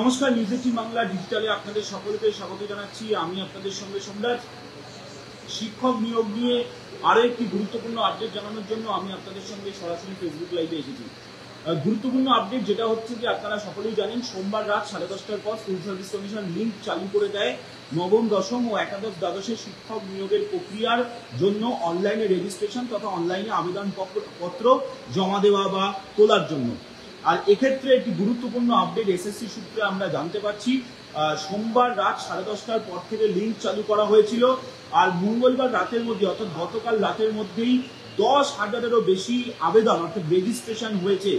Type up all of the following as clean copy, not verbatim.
নমস্কার, নিউজ 18 বাংলা ডিজিটালে আপনাদের সকলকে স্বাগত জানাচ্ছি। আমি আপনাদের সঙ্গে সম্রাট। শিক্ষক নিয়োগ নিয়ে আরো একটি গুরুত্বপূর্ণ আপডেট জানানোর জন্য আমি আপনাদের সঙ্গে সরাসরি ফেসবুক লাইভে এসেছি। গুরুত্বপূর্ণ আপডেট যেটা হচ্ছে যে আপনারা সকলেই জানেন, সোমবার রাত 10:30টার পর স্কুল সার্ভিস কমিশন লিঙ্ক চালু করে দেয় নবম, দশম ও একাদশ দ্বাদশের শিক্ষক নিয়োগের প্রক্রিয়ার জন্য অনলাইনে রেজিস্ট্রেশন তথা অনলাইনে আবেদন পত্র জমা দেওয়া বা তোলার জন্য। আর এক্ষেত্রে একটি গুরুত্বপূর্ণ আপডেট এসএসসি সূত্রে আমরা জানতে পারছি। সোমবার রাত 10:30টার পর থেকে লিঙ্ক চালু করা হয়েছিল, আর মঙ্গলবার রাতের মধ্যে অর্থাৎ গতকাল রাতের মধ্যেই 10,000-এরও বেশি আবেদন অর্থাৎ রেজিস্ট্রেশন হয়েছে।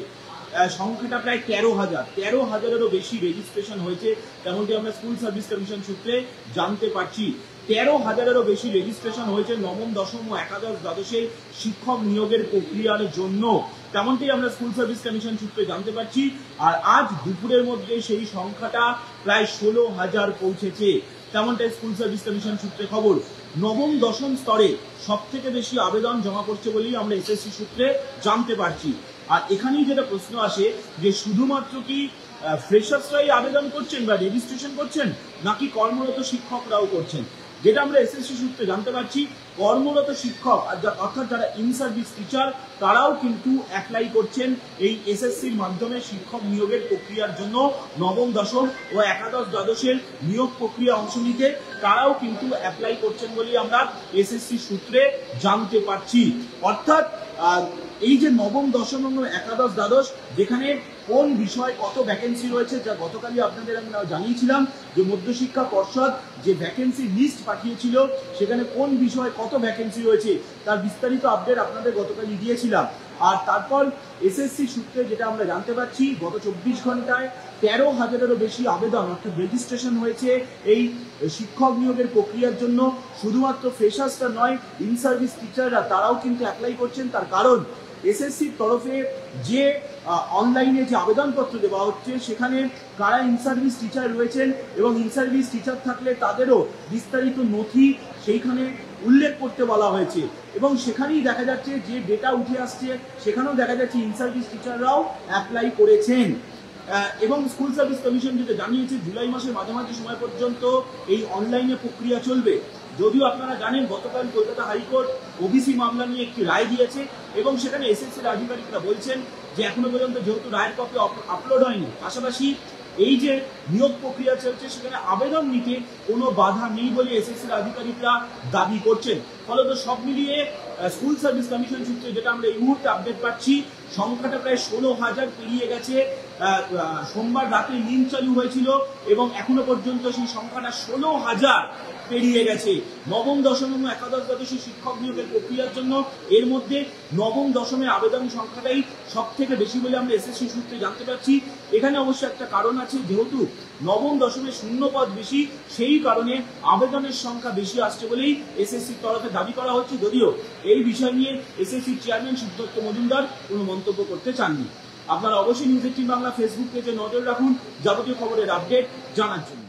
সংখ্যাটা প্রায় 13,000-এরও বেশি রেজিস্ট্রেশন হয়েছে, তেমনটি আমরা স্কুল সার্ভিস কমিশন সূত্রে জানতে পারছি। 13,000-এরও বেশি রেজিস্ট্রেশন হয়েছে নবম, দশম ও একাদশ দ্বাদশে শিক্ষক নিয়োগের প্রক্রিয়ার জন্য, তেমনটি আমরা স্কুল সার্ভিস কমিশন সূত্রে জানতে পারছি। আর আজ দুপুরের মধ্যে সেই সংখ্যাটা প্রায় 16,000 পৌঁছেছে, তেমনটাই স্কুল সার্ভিস কমিশন সূত্রে খবর। নবম, দশম স্তরে সব থেকে বেশি আবেদন জমা পড়ছে বলেই আমরা এসএসসি সূত্রে জানতে পারছি। আর এখানেই যেটা প্রশ্ন আসে যে শুধুমাত্র কি ফ্রেশার্সরাই আবেদন করছেন বা রেজিস্ট্রেশন করছেন, নাকি কর্মরত শিক্ষকরাও করছেন? যেটা আমরা এসএসসি সূত্রে জানতে পারছি, কর্মরত শিক্ষক অর্থাৎ যারা ইন সার্ভিস টিচার, তারাও কিন্তু অ্যাপ্লাই করছেন এই এসএসসির মাধ্যমে শিক্ষক নিয়োগের প্রক্রিয়ার জন্য। নবম, দশম ও একাদশ দ্বাদশের নিয়োগ প্রক্রিয়া অংশ নিতে তারাও কিন্তু অ্যাপ্লাই করছেন বলেই আমরা এসএসসি সূত্রে জানতে পারছি। অর্থাৎ এই যে নবম, দশম এবং একাদশ দ্বাদশ, যেখানে কোন বিষয় কত ভ্যাকেন্সি রয়েছে, যা গতকালই আপনাদের আমরা জানিয়েছিলাম যে মধ্যশিক্ষা পর্ষদ যে ভ্যাকেন্সি লিস্ট পাঠিয়েছিল, সেখানে কোন বিষয়ে কত ভ্যাকেন্সি রয়েছে তার বিস্তারিত আপডেট আপনাদের গতকালই দিয়েছিলাম। আর তারপর এসএসসি সূত্রে যেটা আমরা জানতে পারছি, গত 24 ঘন্টায় 13,000-এরও বেশি আবেদন অর্থাৎ রেজিস্ট্রেশন হয়েছে এই শিক্ষক নিয়োগের প্রক্রিয়ার জন্য। শুধুমাত্র ফ্রেশার্সরা নয়, ইন সার্ভিস টিচাররা তারাও কিন্তু অ্যাপ্লাই করছেন। তার কারণ এসএসসির তরফে যে অনলাইনে যে আবেদনপত্র দেওয়া হচ্ছে, সেখানে কারা ইন সার্ভিস টিচার রয়েছেন এবং ইন সার্ভিস টিচার থাকলে তাদেরও বিস্তারিত নথি সেইখানে উল্লেখ করতে বলা হয়েছে। এবং সেখানেই দেখা যাচ্ছে যে ডেটা উঠে আসছে, সেখানেও দেখা যাচ্ছে ইন সার্ভিস টিচাররাও অ্যাপ্লাই করেছেন। এবং স্কুল সার্ভিস কমিশন যেটা জানিয়েছে, জুলাই মাসের মাঝামাঝি সময় পর্যন্ত এই অনলাইনে প্রক্রিয়া চলবে। যদিও আপনারা জানেন, গতকাল কলকাতা হাইকোর্ট ওবিসি মামলা নিয়ে একটি রায় দিয়েছে এবং সেখানে এসএসসির আধিকারিকরা বলছেন যে এখনো পর্যন্ত যেহেতু রায়ের কপি আপলোড হয়নি, পাশাপাশি এই যে নিয়োগ প্রক্রিয়া চলছে সেখানে আবেদন নিতে কোনো বাধা নেই বলে এসএসসির আধিকারিকরা দাবি করছেন। ফলত সব মিলিয়ে স্কুল সার্ভিস কমিশন সূত্রে যেটা আমরা এই মুহূর্তে আপডেট পাচ্ছি, সংখ্যাটা প্রায় 16,000 পেরিয়ে গেছে। সোমবার রাতে লিঙ্ক চালু হয়েছিল এবং এখনো পর্যন্ত সেই সংখ্যাটা 16,000 পেরিয়ে গেছে নবম, দশম এবং একাদশ দ্বাদশী শিক্ষক নিয়োগের প্রক্রিয়ার জন্য। এর মধ্যে নবম, দশমের আবেদন সংখ্যাটাই সব থেকে বেশি বলে আমরা এসএসসি সূত্রে জানতে পারছি। এখানে অবশ্য একটা কারণ আছে, যেহেতু নবম, দশমের শূন্যপদ বেশি, সেই কারণে আবেদনের সংখ্যা বেশি আসছে বলেই এসএসসির তরফে দাবি করা হচ্ছে। যদিও এই বিষয় নিয়ে এসএসসির চেয়ারম্যান সিদ্ধার্থ মজুমদার কোনো মন্তব্য করতে চাননি। আপনারা অবশ্যই নিউজ 18 বাংলা ফেসবুক পেজে নজর রাখুন যাবতীয় খবরের আপডেট জানার জন্য।